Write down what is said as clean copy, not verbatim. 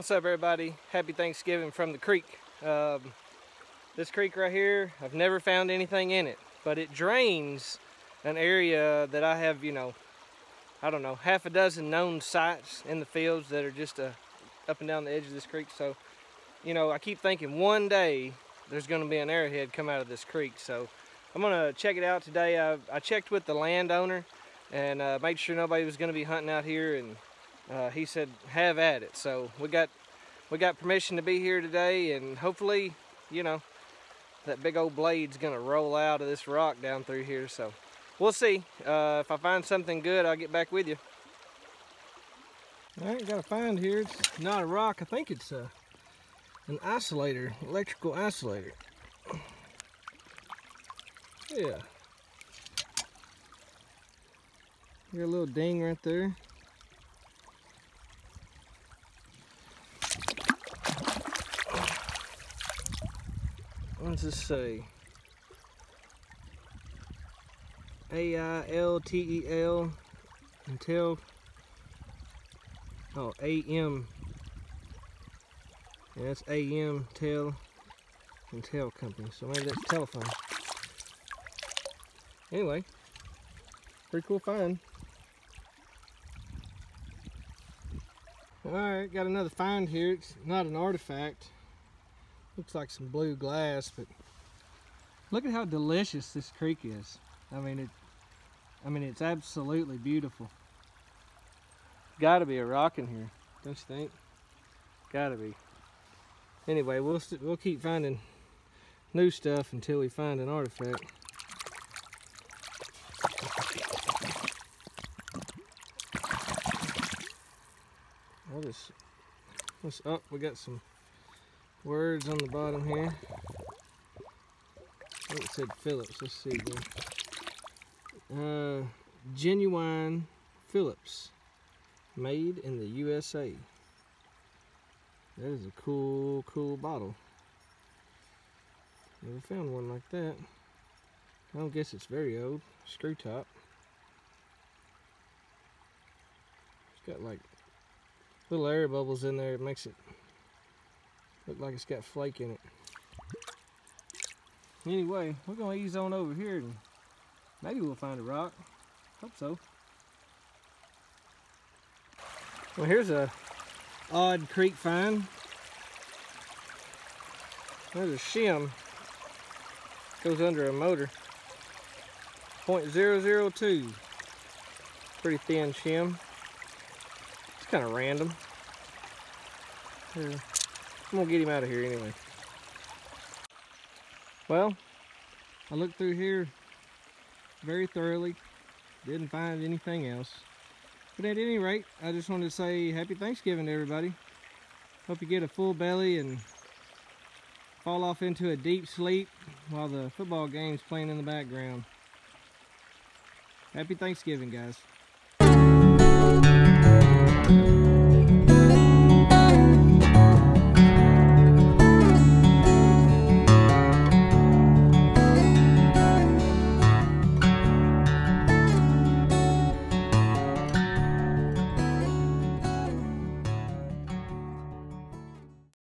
What's up, everybody? Happy Thanksgiving from the creek. This creek right here, I've never found anything in it, but it drains an area that I have, I don't know, half a dozen known sites in the fields that are just up and down the edge of this creek. So, I keep thinking one day there's going to be an arrowhead come out of this creek. So I'm going to check it out today. I checked with the landowner and made sure nobody was going to be hunting out here, and he said have at it. So we got permission to be here today, and hopefully, that big old blade's gonna roll out of this rock down through here. So we'll see. If I find something good, I'll get back with you. All right, got a find here. It's not a rock. I think it's an isolator, electrical isolator. Yeah. Got a little ding right there. What does this say? AILTEL Intel. Oh, AM. Yeah, that's AM Tel Intel Company. So maybe that's telephone. Anyway, pretty cool find. Alright, got another find here. It's not an artifact. Looks like some blue glass, but look at how delicious this creek is. I mean, it's absolutely beautiful. Got to be a rock in here, don't you think? Got to be. Anyway, we'll keep finding new stuff until we find an artifact. What's up? We got some words on the bottom here. I think it said Phillips. Let's see again. Genuine Phillips, made in the USA. That is a cool bottle. Never found one like that. I don't guess it's very old. Screw top. It's got like little air bubbles in there. It makes it look like it's got flake in it. Anyway, we're gonna ease on over here and maybe we'll find a rock. Hope so. Well, here's a odd creek find. There's a shim. Goes under a motor. .002. Pretty thin shim. It's kind of random. Here. I'm gonna get him out of here anyway. Well, I looked through here very thoroughly, didn't find anything else. But at any rate, I just wanted to say happy Thanksgiving to everybody. Hope you get a full belly and fall off into a deep sleep while the football game's playing in the background. Happy Thanksgiving, guys.